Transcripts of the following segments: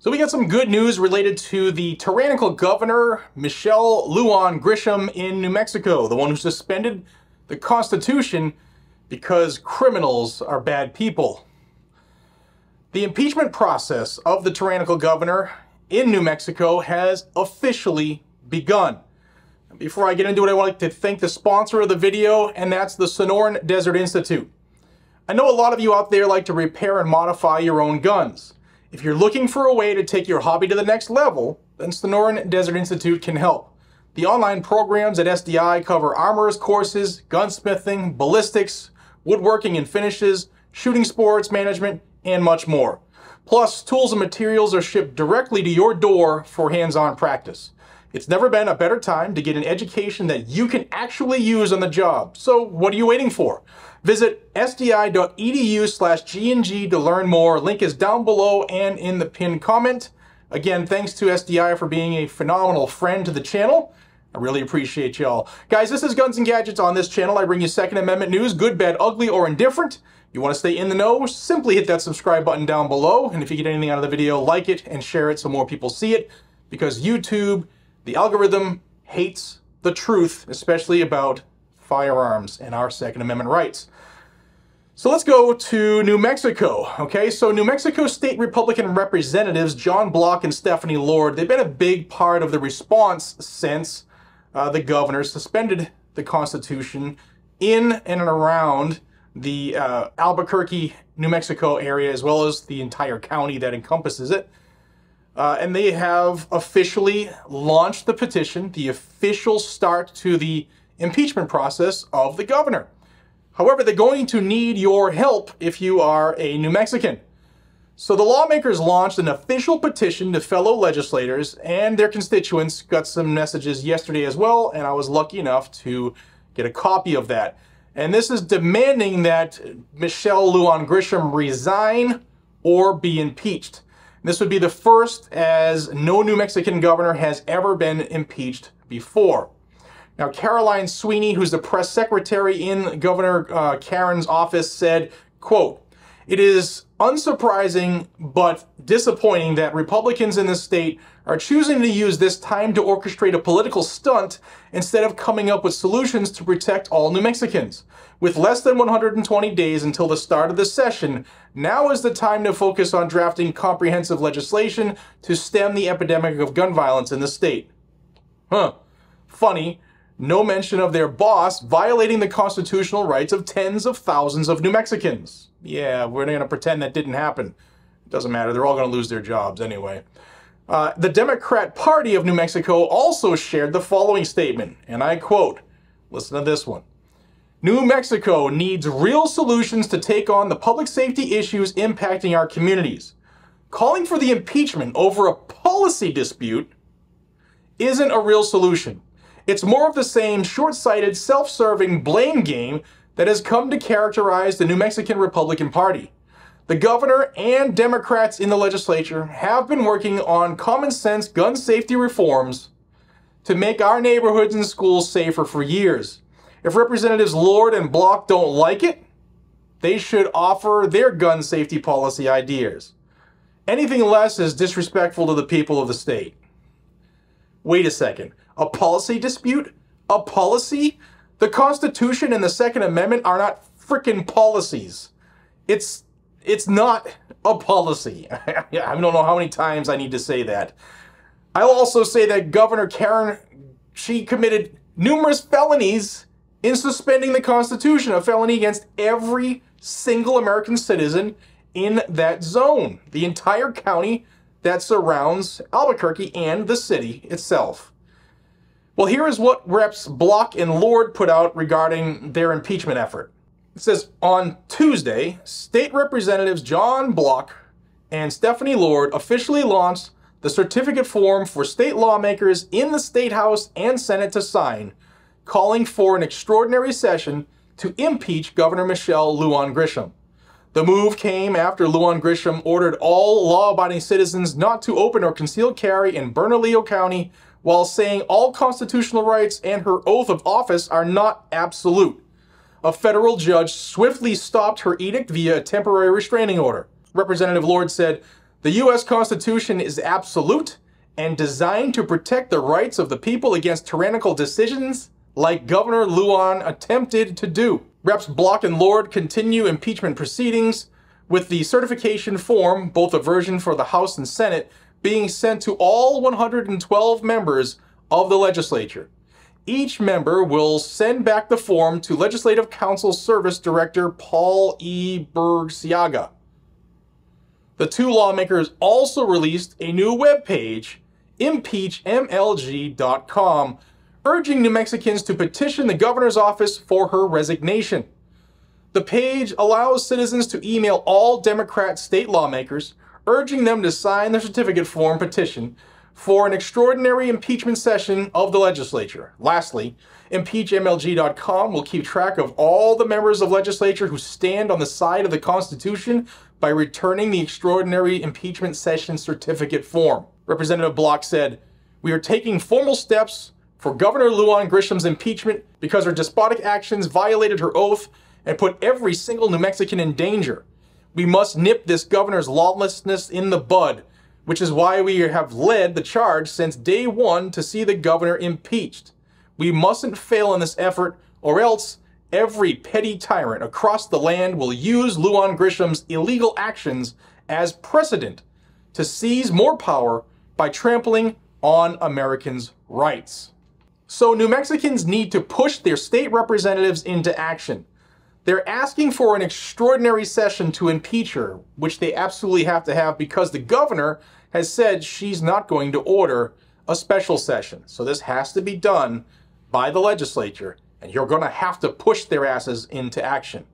So we got some good news related to the tyrannical governor, Michelle Lujan Grisham in New Mexico, the one who suspended the Constitution because criminals are bad people. The impeachment process of the tyrannical governor in New Mexico has officially begun. Before I get into it, I would like to thank the sponsor of the video, and that's the Sonoran Desert Institute. I know a lot of you out there like to repair and modify your own guns. If you're looking for a way to take your hobby to the next level, then Sonoran Desert Institute can help. The online programs at SDI cover armorers courses, gunsmithing, ballistics, woodworking and finishes, shooting sports management, and much more. Plus, tools and materials are shipped directly to your door for hands-on practice. It's never been a better time to get an education that you can actually use on the job. So what are you waiting for? Visit sdi.edu/GNG to learn more. Link is down below and in the pinned comment. Again, thanks to SDI for being a phenomenal friend to the channel. I really appreciate y'all. Guys, this is Guns and Gadgets. On this channel, I bring you Second Amendment news, good, bad, ugly, or indifferent. You want to stay in the know? Simply hit that subscribe button down below. And if you get anything out of the video, like it and share it so more people see it. Because YouTube, the algorithm, hates the truth, especially about firearms and our Second Amendment rights. So let's go to New Mexico, okay? So New Mexico State Republican Representatives John Block and Stephanie Lord, they've been a big part of the response since the governor suspended the Constitution in and around the Albuquerque, New Mexico area, as well as the entire county that encompasses it. And they have officially launched the petition, the official start to the impeachment process of the governor. However, they're going to need your help if you are a New Mexican. So the lawmakers launched an official petition to fellow legislators and their constituents. Got some messages yesterday as well, and I was lucky enough to get a copy of that. And this is demanding that Michelle Lujan Grisham resign or be impeached. This would be the first, as no New Mexican governor has ever been impeached before. Now, Caroline Sweeney, who's the press secretary in Governor Karen's office, said, quote, "It is unsurprising but disappointing that Republicans in the state are choosing to use this time to orchestrate a political stunt instead of coming up with solutions to protect all New Mexicans. With less than 120 days until the start of the session, now is the time to focus on drafting comprehensive legislation to stem the epidemic of gun violence in the state." Funny. No mention of their boss violating the constitutional rights of tens of thousands of New Mexicans. Yeah, we're going to pretend that didn't happen. It doesn't matter. They're all going to lose their jobs anyway. The Democrat Party of New Mexico also shared the following statement, and I quote, listen to this one. "New Mexico needs real solutions to take on the public safety issues impacting our communities. Calling for the impeachment over a policy dispute isn't a real solution. It's more of the same short-sighted, self-serving blame game that has come to characterize the New Mexican Republican Party. The governor and Democrats in the legislature have been working on common-sense gun safety reforms to make our neighborhoods and schools safer for years. If Representatives Lord and Block don't like it, they should offer their gun safety policy ideas. Anything less is disrespectful to the people of the state." Wait a second. A policy dispute? A policy? The Constitution and the Second Amendment are not frickin' policies. It's not a policy. I don't know how many times I need to say that. I'll also say that Governor Karen, she committed numerous felonies in suspending the Constitution, a felony against every single American citizen in that zone, the entire county that surrounds Albuquerque and the city itself. Well, here is what Reps Block and Lord put out regarding their impeachment effort. It says, on Tuesday, State Representatives John Block and Stephanie Lord officially launched the certificate form for state lawmakers in the State House and Senate to sign, calling for an extraordinary session to impeach Governor Michelle Lujan Grisham. The move came after Lujan Grisham ordered all law-abiding citizens not to open or conceal carry in Bernalillo County, while saying all constitutional rights and her oath of office are not absolute. A federal judge swiftly stopped her edict via a temporary restraining order. Representative Lord said, The U.S. Constitution is absolute and designed to protect the rights of the people against tyrannical decisions like Governor Lujan attempted to do. Reps Block and Lord continue impeachment proceedings, with the certification form, both a version for the House and Senate, being sent to all 112 members of the legislature. Each member will send back the form to Legislative Council Service Director Paul E. Bergsiaga. The two lawmakers also released a new webpage, impeachmlg.com, urging New Mexicans to petition the governor's office for her resignation. The page allows citizens to email all Democrat state lawmakers, urging them to sign the certificate form petition for an extraordinary impeachment session of the legislature. Lastly, impeachmlg.com will keep track of all the members of legislature who stand on the side of the Constitution by returning the extraordinary impeachment session certificate form. Representative Block said, "We are taking formal steps for Governor Lujan Grisham's impeachment because her despotic actions violated her oath and put every single New Mexican in danger. We must nip this governor's lawlessness in the bud, which is why we have led the charge since day one to see the governor impeached. We mustn't fail in this effort, or else every petty tyrant across the land will use Lujan Grisham's illegal actions as precedent to seize more power by trampling on Americans' rights." So New Mexicans need to push their state representatives into action. They're asking for an extraordinary session to impeach her, which they absolutely have to have because the governor has said she's not going to order a special session. So this has to be done by the legislature, and you're going to have to push their asses into action.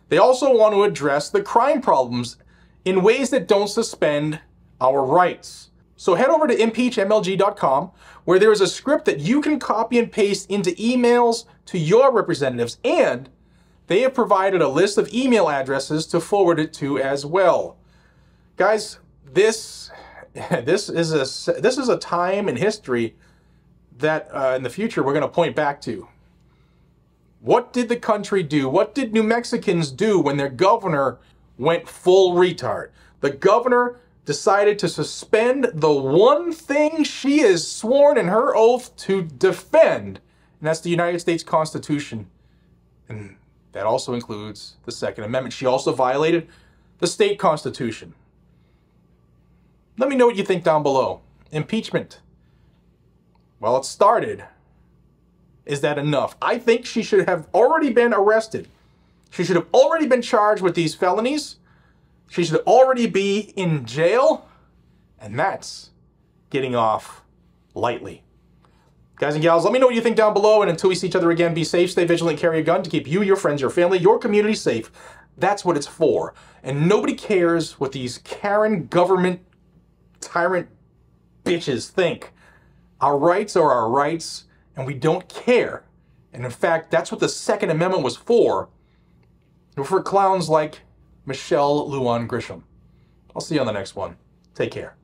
They also want to address the crime problems in ways that don't suspend our rights. So head over to impeachmlg.com, where there is a script that you can copy and paste into emails to your representatives, and they have provided a list of email addresses to forward it to as well. Guys, this is a time in history that in the future we're going to point back to. What did the country do? What did New Mexicans do when their governor went full retard? The governor decided to suspend the one thing she is sworn in her oath to defend, and that's the United States Constitution. And that also includes the Second Amendment. She also violated the state constitution. Let me know what you think down below. Impeachment. Well, it started. Is that enough? I think she should have already been arrested. She should have already been charged with these felonies. She should already be in jail. And that's getting off lightly. Guys and gals, let me know what you think down below. And until we see each other again, be safe, stay vigilant, carry a gun to keep you, your friends, your family, your community safe. That's what it's for. And nobody cares what these Karen government tyrant bitches think. Our rights are our rights, and we don't care. And in fact, that's what the Second Amendment was for clowns like Michelle Lujan Grisham. I'll see you on the next one. Take care.